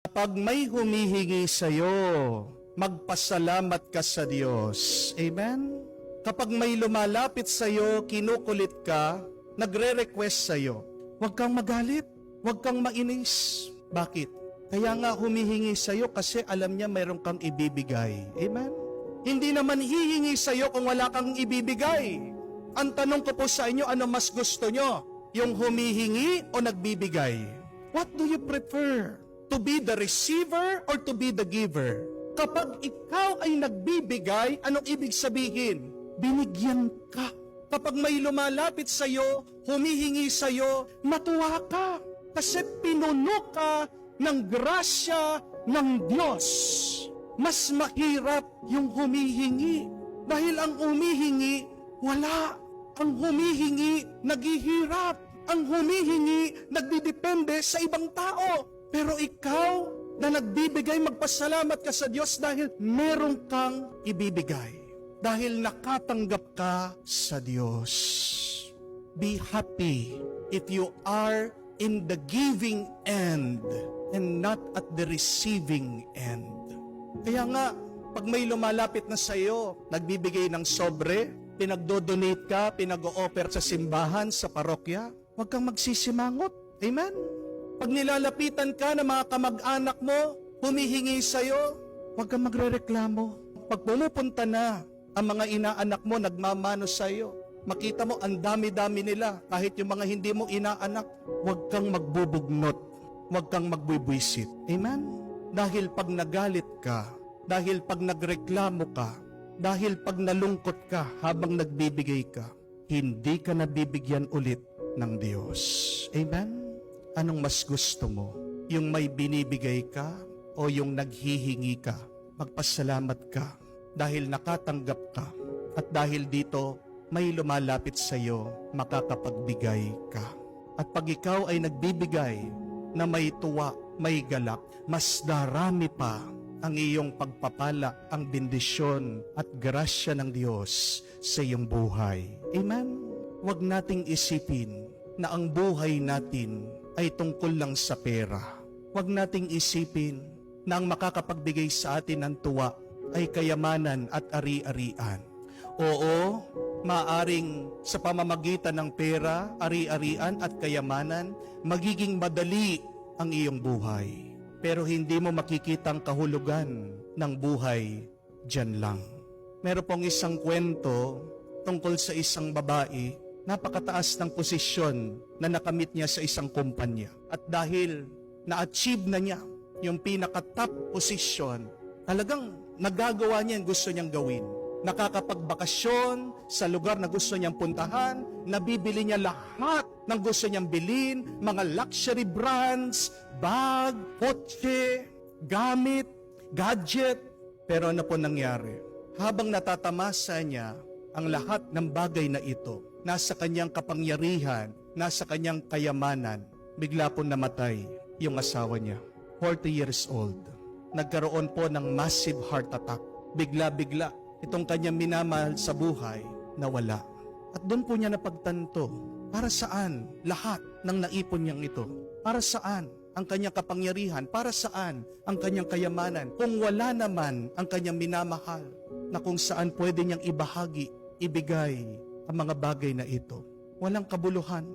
Kapag may humihingi sa'yo, magpasalamat ka sa Diyos. Amen? Kapag may lumalapit sa'yo, kinukulit ka, nagre-request sa'yo, huwag kang magalit, huwag kang mainis. Bakit? Kaya nga humihingi sa'yo kasi alam niya mayroon kang ibibigay. Amen? Hindi naman hihingi sa'yo kung wala kang ibibigay. Ang tanong ko po sa inyo, ano mas gusto nyo? Yung humihingi o nagbibigay? What do you prefer? To be the receiver or to be the giver? Kapag ikaw ay nagbibigay, anong ibig sabihin? Binigyan ka. Kapag may lumalapit sa'yo, humihingi sa'yo, matuwa ka. Kasi pinuno ka ng grasya ng Diyos. Mas mahirap yung humihingi. Dahil ang humihingi, wala. Ang humihingi, naghihirap. Ang humihingi, nagdidepende sa ibang tao. Pero ikaw na nagbibigay, magpasalamat ka sa Diyos dahil meron kang ibibigay. Dahil nakatanggap ka sa Diyos. Be happy if you are in the giving end and not at the receiving end. Kaya nga, pag may lumalapit na sa iyo, nagbibigay ng sobre, pinagdodonate ka, pinag-o-offer sa simbahan, sa parokya, huwag kang magsisimangot. Amen? Pag nilalapitan ka ng mga kamag-anak mo, humihingi sa'yo, huwag kang magrereklamo. Pag pumupunta na ang mga inaanak mo, nagmamano sa'yo, makita mo ang dami-dami nila, kahit yung mga hindi mo inaanak, huwag kang magbubugnot, huwag kang magbubwisit. Amen? Dahil pag nagalit ka, dahil pag nagreklamo ka, dahil pag nalungkot ka habang nagbibigay ka, hindi ka nabibigyan ulit ng Diyos. Amen? Anong mas gusto mo? Yung may binibigay ka o yung naghihingi ka? Magpasalamat ka dahil nakatanggap ka at dahil dito may lumalapit sa iyo, makakapagbigay ka. At pag ikaw ay nagbibigay na may tuwa, may galak, mas darami pa ang iyong pagpapala, ang bendisyon at grasya ng Diyos sa iyong buhay. Amen? Huwag nating isipin na ang buhay natin ay tungkol lang sa pera. Huwag nating isipin na ang makakapagbigay sa atin ng tuwa ay kayamanan at ari-arian. Oo, maaring sa pamamagitan ng pera, ari-arian at kayamanan, magiging madali ang iyong buhay. Pero hindi mo makikita ang kahulugan ng buhay dyan lang. Meron pong isang kwento tungkol sa isang babae, napakataas ng posisyon na nakamit niya sa isang kumpanya. At dahil na-achieve na niya yung pinaka-top posisyon, talagang nagagawa niya yung gusto niyang gawin. Nakakapagbakasyon sa lugar na gusto niyang puntahan, nabibili niya lahat ng gusto niyang bilhin, mga luxury brands, bag, kotse, gamit, gadget. Pero ano po nangyari? Habang natatamasa niya ang lahat ng bagay na ito, nasa kanyang kapangyarihan, nasa kanyang kayamanan, bigla po namatay yung asawa niya. 40 years old. Nagkaroon po ng massive heart attack. Bigla-bigla, itong kanyang minamahal sa buhay, nawala. At doon po niya napagtanto, para saan lahat ng naipon niyang ito? Para saan ang kanyang kapangyarihan? Para saan ang kanyang kayamanan? Kung wala naman ang kanyang minamahal, na kung saan pwede niyang ibahagi, ibigay ang mga bagay na ito. Walang kabuluhan,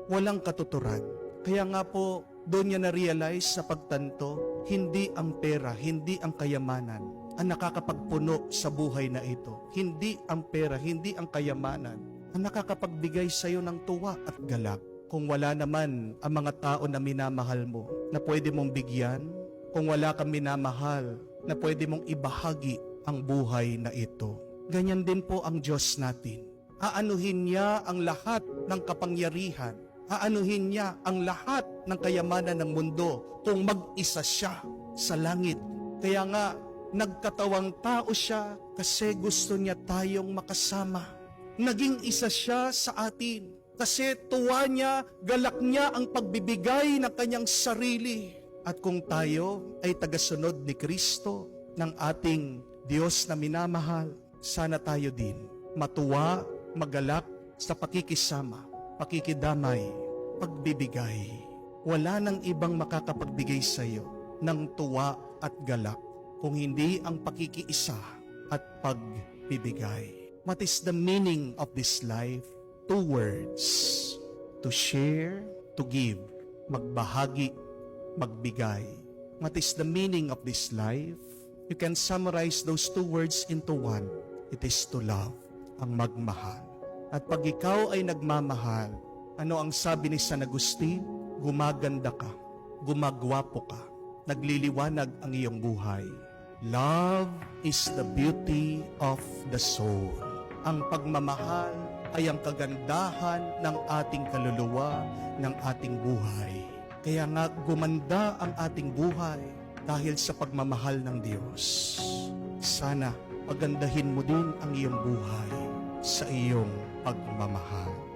walang katuturan. Kaya nga po, doon niya na-realize sa pagtanto, hindi ang pera, hindi ang kayamanan ang nakakapagpuno sa buhay na ito. Hindi ang pera, hindi ang kayamanan ang nakakapagbigay sa iyo ng tuwa at galak. Kung wala naman ang mga tao na minamahal mo, na pwede mong bigyan, kung wala kang minamahal, na pwede mong ibahagi ang buhay na ito. Ganyan din po ang Diyos natin. Aanuhin niya ang lahat ng kapangyarihan. Aanuhin niya ang lahat ng kayamanan ng mundo kung mag-isa siya sa langit. Kaya nga, nagkatawang tao siya kasi gusto niya tayong makasama. Naging isa siya sa atin kasi tuwa niya, galak niya ang pagbibigay ng kanyang sarili. At kung tayo ay tagasunod ni Kristo, ng ating Diyos na minamahal, sana tayo din matuwa, magalak sa pakikisama, pakikidamay, pagbibigay. Wala nang ibang makakapagbigay sa iyo ng tuwa at galak, kung hindi ang pakikiisa at pagbibigay. What is the meaning of this life? 2 words. To share, to give. Magbahagi, magbigay. What is the meaning of this life? You can summarize those 2 words into one. It is to love, ang magmahal. At pag ikaw ay nagmamahal, ano ang sabi ni San Agustin? Gumaganda ka, gumagwapo ka, nagliliwanag ang iyong buhay. Love is the beauty of the soul. Ang pagmamahal ay ang kagandahan ng ating kaluluwa, ng ating buhay. Kaya nga gumanda ang ating buhay dahil sa pagmamahal ng Diyos. Sana pagandahin mo din ang iyong buhay sa iyong pagmamahal.